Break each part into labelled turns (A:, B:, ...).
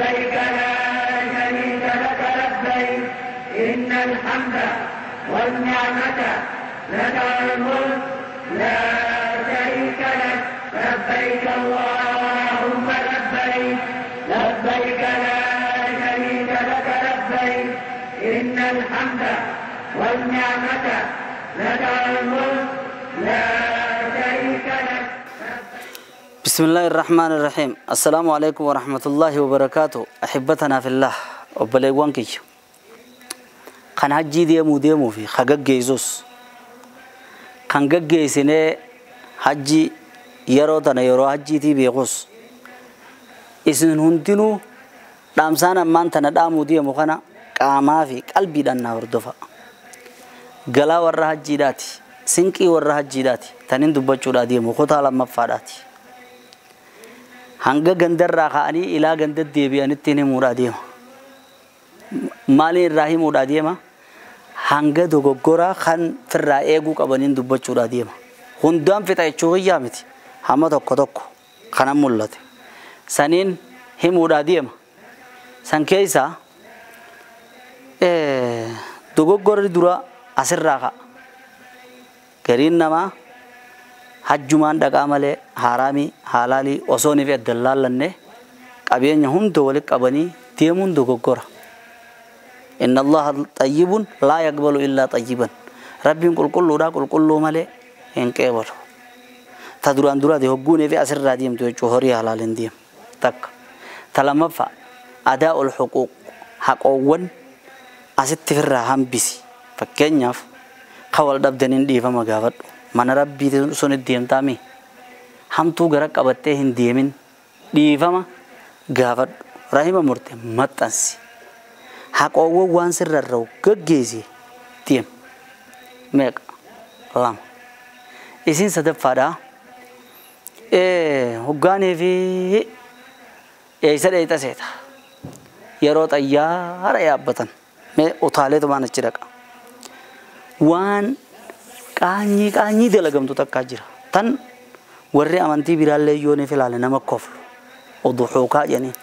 A: لبيك لا شريك لك لبيك إن الحمد والنعمة لك الملك لا شريك لك لبيك اللهم لبيك لبيك لا شريك لك لبيك إن الحمد والنعمة لك الملك لا شريك لك.
B: بسم الله الرحمن الرحيم. السلام عليكم ورحمة الله وبركاته. أحبتنا في الله وبلغوانكي كان حجي ديمو في خجج جيزوس كان جج جيسنة حجي يروتنا يرو حجي تي بيغوس إسن هندنو دامسانا مان تنا دامو ديمو خنا كاما في قلبي دنا وردفا غلا ور حجي داتي سنكي ور حجي داتي تنين دبچو دا ديمو خوتا لما فاداتي hanga gandar rakhani ila gandar deebi'anitti ni muraadiima maali rahim muraadiima hanga dogoggora kan firra eegu qabanin dubbachuu raadiima hundaan fita jechuu yaamiti hama tokko tokko kana mul'ate saniin himuu raadiima san keessa dogoggorri dura asirraa ka gariin nama hajjumaan dhagaa malee harami halali osooni fi addallaalanne qabeenya hunda walitti qabanii deemuun dogoggora. Inna Allah tayyibun laa yaqbalu illaa tayyiban. Rabbiin qulqulluudha qulqulluu malee hin qeebalu. Ta duraan duraati hogguunii fi asirraa deemtu jechuu horii halaalin deemu takka. Ta lammaffaa adaa'ul huquuq haqoowwan asitti firraa hambisi. Fakkeenyaaf kan wal dhabdaniin dhiifama gaafadhu. Mana rabbii sun deemtaami hamtuu gara qabattee hin deemin dhiifama gaafadhu rahima murte maxxansi haqoowwan waan sirrarra'u gaggeessi deem meeqa lama isin sadaffaadha hoggaanii fi eeysa dheeyxa seeta yeroo xayyaara yaabbatan mee utaaleetu maan achi dhaqa waan qaanyi dalagamtu takka jira tan warri amantii biraallee yoone filaale nama koflu uduhuukaa jedhaniin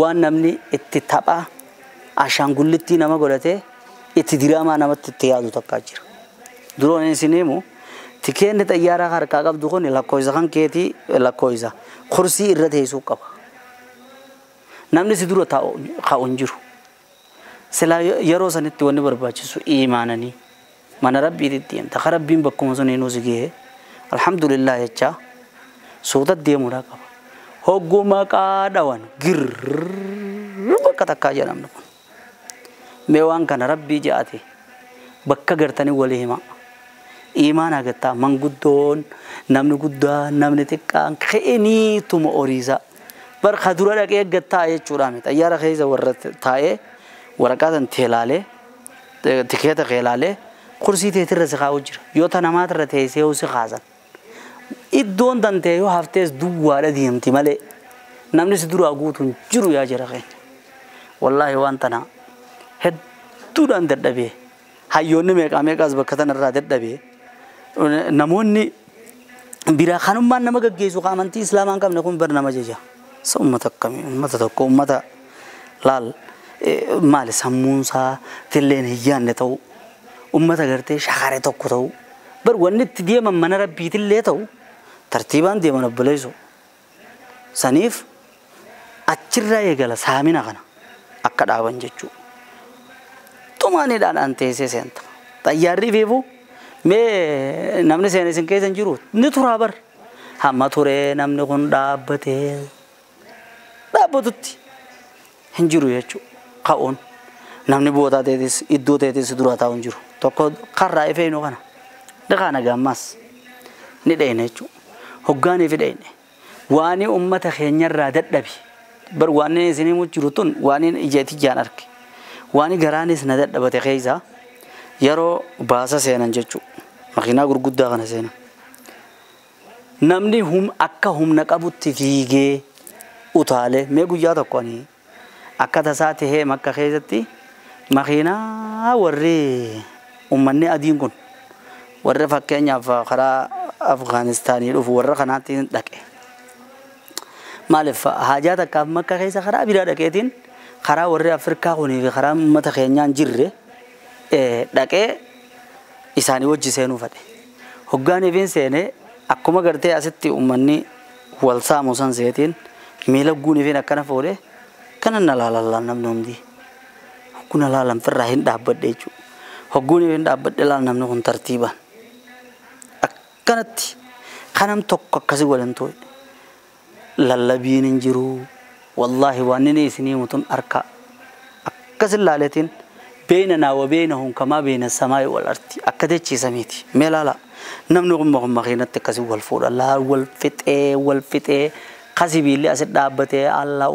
B: waan namni itti tapha ashaangullitti nama godhatee itti diraamaa namatti itti yaadu takka jira duroon isiniimu tikeenni xayyaaraa harkaa qabdu kun lakkooysa kan keetii lakkooysa kursii irra teessuu qaba namni si dura taa'u hin jiru silaa yeroo sanitti wanni barbaachisu iimaananii mana rabbii diddiyam ta rabbiin bakkuma sun inuu sigee alhamdulillah jecha suuta deemudha qaba hogguma qaadhawan girr bakka takkaa jedhamnu kun mee waan kana rabbii jaate bakka gartanii walii hima iimaan agattaa manguddoon namni guddaa namni xiqqaan ka'eniituma oriisa barka dura dhaqee gattaa jechuudha miti xayyaara keessa warra taa'ee waraqaatan teelaalee tikeeta keelaalee kursi teetirra si kaa'u jira yoo ta namaatirra teessee si kaasan iddoon dantee yoo haftees duwwaadha deemti malee namni si duraa guutuun jiru yaa jira keenya wallaahi waan tana hedduudhaan dadhabee hayyoonni meeqaas bakka tanarraa dadhabee namoonni biraa kanummaan nama gaggeessu amantii islaamaan qabne kun bar nama jaja sa ummata akkamii ummata tokko ummata laal maali sammuunsaa tilleen hiyyaanne ta'u ummata gartee shakare tokko ta'u bar wanni itti deeman mana rabbiitillee ta'u tartiibaan deeman obboleessu saniif achirraa eegala saamina kana akka dhaaban jechuu xumaaniidhaan an teessee seenta xayyaarri feefu mee namni seen isin keessan jiru ni turaa bar hamma turee namni kun dhaabbatutti hin jiru jechuu ka'uun namni boodaa teetis iddoo teetis dura taa'u hin jiru tokko karraa ifeenu kana dhaqaana gaammas ni dheeyne jechuudha hoggaanii fi dheeyne waanii ummata keenyarraa dadhabi bar waanii isinii mujiru tun waanii ijeeti jaan arge waanii garaanis na dadhabate keessa yeroo baasa seenan jechuudha makiinaa gurguddaa kana seenan namni akka humna qabutti fiigee utaalee mee guyyaa tokkoon akka tasaa tahee makka keessatti makiinaa warri ummanni adiin kun warra fakkeenyaaf karaa Afgaanistaanii dhufu warra kanaatti dhaqe مالف حاجات كم مكة كيسا خراب بيرا دكيتين خراب ورّي أفريقيا خوني في خراب متخينيان جرّه دكى إساني وجه سينو فده هجاني بين سينه أكما قرتي أستي أمني والسا موسان زيتين ميلا غوني فين أكنا فوره كنا نلا نمنوم دي كنا لا في الرهين دابد ديجو هجوني فين دابد لا نمنو ترتيبا أكنت خنم توك كسي ولنتوي للبين انجرو والله وانني سني متون أركا أكسل لالتين بيننا وبينهم كما بين السماء والأرض أكدت شيء سميتي ملالا نمنو مخينة تكسي والفور الله والفتة قاسي بيلي أسد دابته الله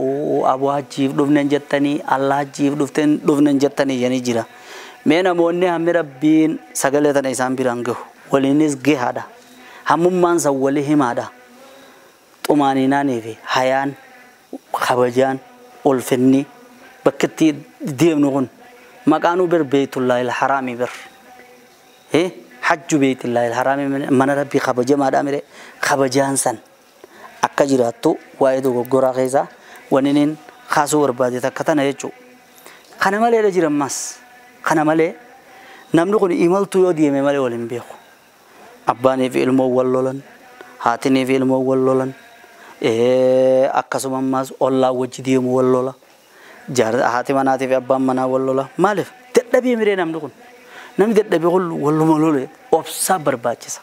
B: أبو هجيف دفن جتني الله هجيف دفن جتني يعني جرا منا مونة هم ربين سجلة تنايسام بيرانجو ولينيس جهادا هم من سوالهم هذا تومانينا نيفي حيان خبجان ألفني بكتي ديم نقول مكانو بر بيت الله الحرامي بر حج بيت الله الحرامي من ربي خبجة ما دامره خبجان سن أكجراتو وايدو غورا غيزا ونين خاصو وربادي تكتنا يجو خنا مالي رجير ماس خنا مالي نمنو كوني إيمال تويو دي مالي ولين بيخو أباني في علمو واللولن هاتني في علمو واللولن أكاسو ماس الله وجه دي واللولا جار هاتي مناتي في أبان منا واللولا مالف تدبي ميري نمنو كون نمي تدبي قول واللو ملولي أبسا برباجسا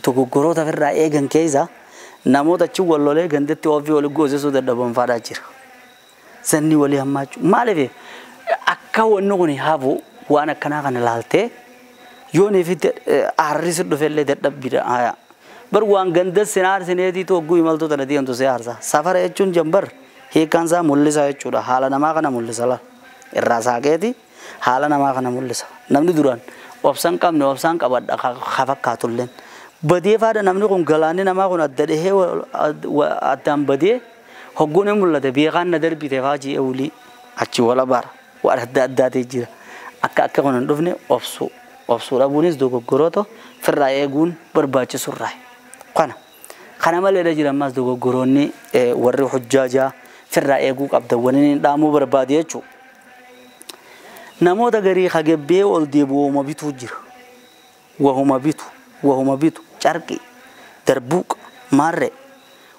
B: تو غورو تفر رأي غن كيزا namoota achi wallolee gandetti ofii wali goosisuu dadhabanfaadhaa jira. Sanni walii hammaachuu maaliif akka wanni kun hafu waan akkanaa kana ilaaltee yoo neefi aarrisi dhufellee dadhabbiidha haya. Bar waan gandas sinaar sineetii togguu imaltoota nadii hamtu see aarsa. Safara jechuun jambar hiikkaansaa mul'isa jechuudha. Haala namaa kana mul'isa la. Irraa saakeeti haala namaa kana mul'isa. Namni duraan obsaan qabne obsaan qabadha fakkaatulleen. بديه فادا نمني كون غلاني نما كون أدده أدام بديه هجوني مولده بيغان ندر بيتفاجي أولي أشي ولا بار وارد أدده تيجي أكا كون ندفني أفسو رابونيس دوغو غروتو في الرأي يقول برباچ سرّاي خانا مالي رجل ماس دوغو غروني ورّي حجاجا في الرأي يقول أبدوانين دامو برباديه چو نمو دا غري خاقبه والديبو مبيتو جير وهما بيتو شاركي دربوك مارة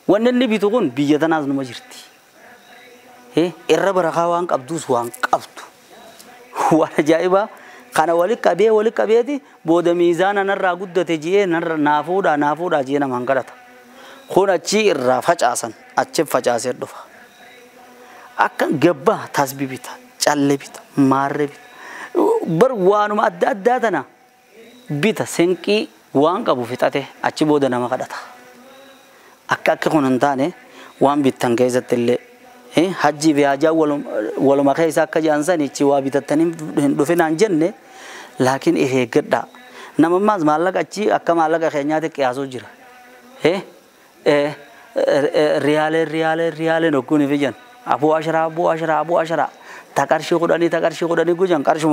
B: وانني بيتوون بيجتنا ناس نمجرتي إرّا برخاوان قبضوس وان قبضو وانا جايبا خانا ولي كبيه دي بود ميزانا نرّا قدّة تجيه نرّا نافودا جينا مانقرata خون أچي إرّا فجأسن أچي فجأسير دفا أكن قبّا تاسبي بيتا چالي بيتا مارة بيتا بر وانو أدّاتنا بيتا سنكي وان قبو فتاته أشي بودا نما قدتا أكا كوننتانه وان بيتان كيسة اللي حجي بياجا ولو ما كيسة كجانساني چي وابيتتنين دفن جنة لكن إيه قدا نما ماز مالك أشي أكا مالك خينياتك ياسو جرا ريالي نكوني في جن أبو عشرة تكارشي خداني كوجان كارشي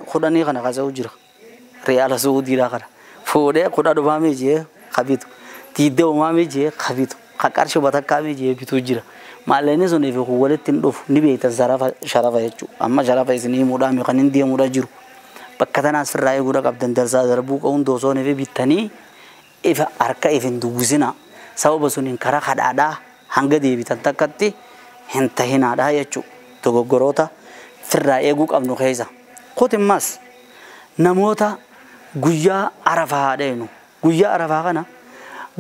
B: خداني خنا كاسو جرا ريال سعودي راكرا فوده خدا دوامي جه خبيتو تيده ومامي جه خبيتو خكارشو باتكامي جه بيتو جرا مالني زوني في خوله تندوف نبي تزرافا شرافا يجو أما شرافا يسني مودا ميخانين دي مودا جرو بكتنا سر راي غورا كابتن درسا دربوك أون دوسو نبي بيتاني إذا أركا إذن دوزينا سبب سونين كرا خدادا هنگا دي بيتان تكتي هنتهينا دا يجو توغو غروتا سر راي غوك أبنو خيزا خوتي ماس نموتا guyyaa arafaa dheenu guyyaa arafaa kana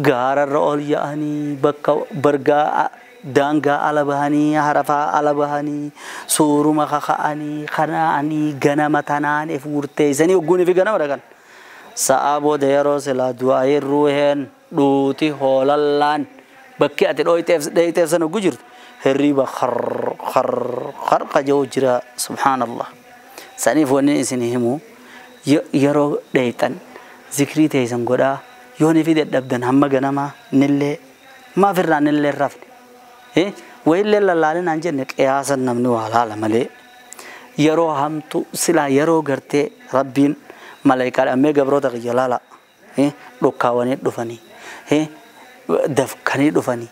B: gaararra ol yaa'anii bakka bargaa daangaa ala bahanii harafaa ala bahanii sooruma kaka'anii kanaanii ganama tanaan if murteessanii ogguun fi ganama dhagan sa'a booda yeroo silaa du'aa ruuheen dhuuti hoolallaan bakki ati dhoyiteef sana oggu jirtu hirriba khar qaja'u jira subhaanallah saniif wanni isin himu yeroo dheeytan zikrii teessan godhaa yoon fi dadhabdan hamma ganama nillee maafirraa nillee rafne wayillee lallaalin aan jenne qiyaasan namni waa laala malee yeroo hamtu silaa yeroo gartee rabbiin malaayikaa ammee gabroota qiyya laala dhokkaawanii dhufanii dafkanii dhufanii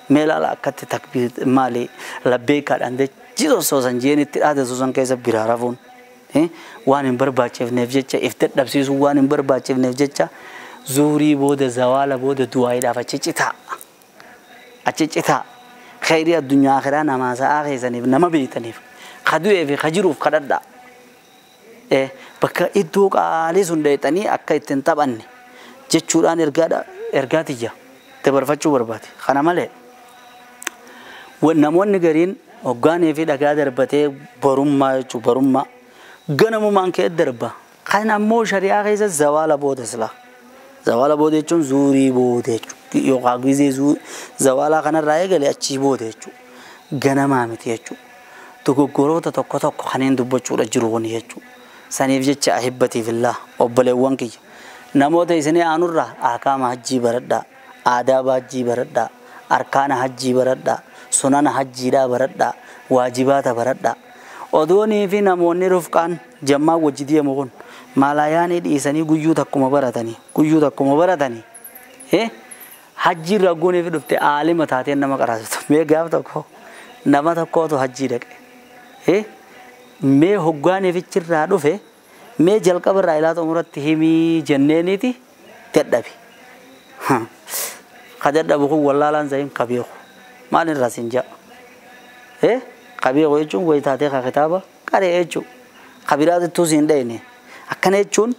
B: meelala akkatti takbiir maali labbeekaadhaan jechitoo soosan jeenitti dhaate soosan keessa biraa rafuun waan hin barbaachifneef jecha if dadhabsiisuu waan hin barbaachifneef jecha zuurii booda zawaala booda du'aayiidhaaf achi citaa khayrii addunyaa akhiraa namaa sa'aa keessaniif nama beektaniif kadu'ee fi kajiruuf kadhadhaa bakka iddoo qaalii sun dheetanii akka ittiin taphanne jechuudhaan ergaatiyya dabarfachuu barbaade kana malee namoonni gariin hoggaanii fi dhagaa darbatee barummaa jechuu barummaa ganamumaan kee darba kan ammoo shari'aa keessa zawaala booda sila zawaala booda jechuun zuurii booda jechuudha yookaan gizee zawaalaa kanarraa eegalee achii booda jechuudha ganamaa miti jechuudha dogoggoroota tokko tokko kanneen dubbachuudha jiru wani jechuudha saniif jecha ahibbatiif illaa obboleewwan kiyya namoota isinii aanurraa akaama hajjii baradhaa aadaaba hajjii baradhaa arkaana hajjii baradhaa sunana hajjiidhaa baradhaa waajibaata baradhaa odoonii fi namoonni rufqaan jammaa wajji deemu kun maalayaanii dhiisanii guyyuu takkuma baratanii hajjii ragguunii fi dhufte aalima taateen nama qaraasitu mee gaaf tokko nama tokkootu hajjii dhaqe mee hoggaanii fichirraa dhufe mee jalqaba irraa ilaa xumuratti himii jenneeniiti dadhabi ka dadhabu kun wallaalaan zayin kabeeku maal irraa sin ja'a kabeeku jechuun wayitaatee ka kitaaba qaree jechuun kabiraatittuu siin dhayne akkana jechuun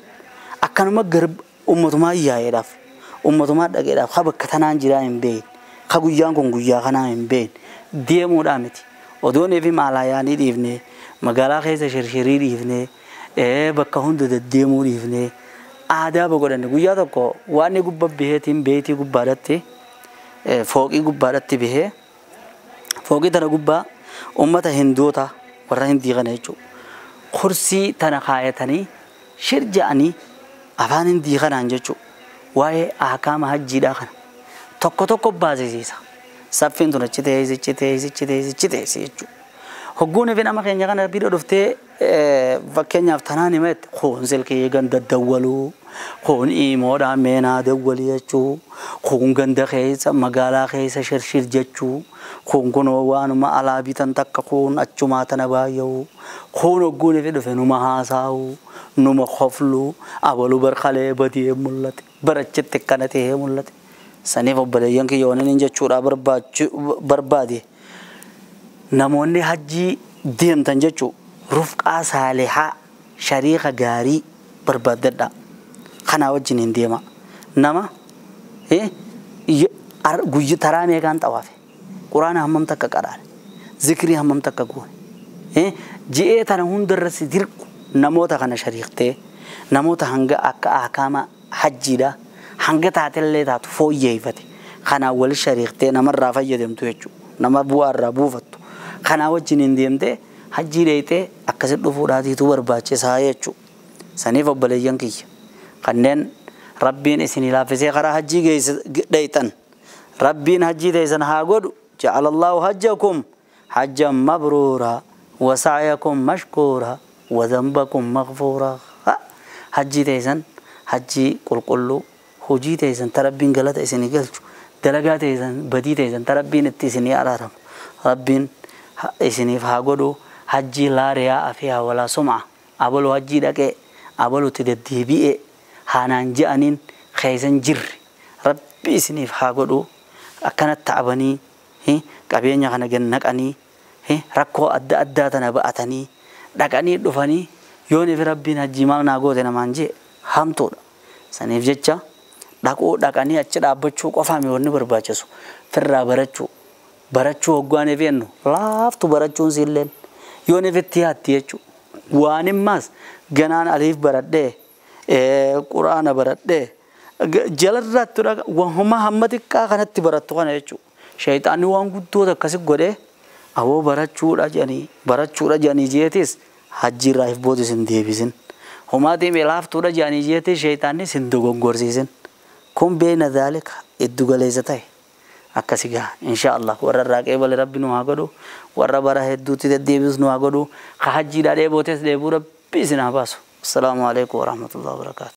B: akkanuma garba ummatumaa yaa'eedhaaf ummatumaa dhaqeedhaaf ka bakka tanaan jiraa hin beeyin ka guyyaan kun guyyaa kanaa hin beeyin deemuudhaa miti odoonii fi maalayaanii dhiifne magaalaa keessa shirshirii dhiifne bakka hunda deddeemuu dhiifne aadaa godhanne guyyaa tokko waan gubba biheetiin beetii gubbaadhatti fooqii gubbaadhatti bihee fooqii tana gubbaa ummata hindoota warra hindii kana jechuudha kursii tana kaayatanii shirja'anii afaan hindii kanaan jechuudha waa'ee akaama hajjiidhaa kana tokko tokko baasisiisa saffiin tun achi teessee jechuudha hogguun fi nama keenya kana bira dhuftee fakkeenyaaf tanaan himatti kun silkii ganda dawwaluu kun imoodhaan meenaa dawwalii jechuu kun ganda keessa magaalaa keessa shirshir jechuu kun kunoo waanuma alaa bitan takka kun achumaa tana baay'uu kun hogguun fi dhufe numa haasaa'uu numa qofluu abaluu barqalee badii mul'ate barachitti kana ta'ee mul'ate saniif obboleeyyan kiyyooniin jechuudha barbaade namoonni hajjii deemtan jechuun rufqaa saalihaa shariika gaarii barbaadadha kanaa wajjin hin deema nama guyyaa taraa meeqaan xawaafe quraana hammam takka qaraane zikrii hammam takka goone ji'ee tana hundarra si dirqu namoota kana shariiktee namoota hanga akka akaama hajjiidha hanga taatellee taatu fooyyeeffate kanaa wal shariiktee namarraa fayyadamtu jechuudha nama bu'aarraa buufattu kanaa wajjin hin deemtee hajjii dheeytee akkasitti dhufuudhaatiitu barbaachisaa jechuudha saniif obboleeyyan kiyya kanneen rabbiin isinii laaffisee karaa hajjii dheeytan rabbiin hajjii teessan haa godhu ja'ala Allahu hajjakum hajjan mabruuraa wa sa'yakum mashkuuraa wa dhanbakum maghfuuraa hajjii teessan hajjii qulqulluu hojii teessan tarabbiin galata isinii galchu dalagaa teessan badii teessan tarabbiin itti isinii araaramu rabbiin isiniif haa godhu hajjii laa riyaa afiyaa walaa sum'a abalu hajjii dhaqee abalutti deddeebi'ee haanaan je'aniin keeysan jirri rabbi isiniif haa godhu akkanatti ta'abanii qabeenya kana gannaqanii rakkoo adda addaa tana ba'atanii dhaqanii dhufanii yooniif rabbiin hajjii maal naa goote namaan jee hamtuudha saniif jecha dhaqanii achi dhaabbachuu qofaami wanni barbaachisu firraa barachuu hoggaaniif jennu laaftu barachuun siilleen yooniif itti yaatti jechuudha waan immaas ganaan aliif baradhee quraana baradhee jalarraatti wahuma hamma xiqqaa kanatti barattu kana jechuudha shayxaanni waan guddoota akkasi godhee aboo barachuudha jedhanii jeetis hajjiirraa if booda sin deebisin humaatiin laaftuudha jedhanii jeetis shayxaanni sin dogoggorsiisin kun beena dhaalika iddu galeessa ta'e akkasigaa inshaallah warra raaqee bale rabbi nu haa godhu warra bara hedduutti deddeebis nu haa godhu ka hajjiidhaa dheebootes dheebuu rabbi isin haa baasu. Assalaamu alaikum warahmatullahi wabarakatuh.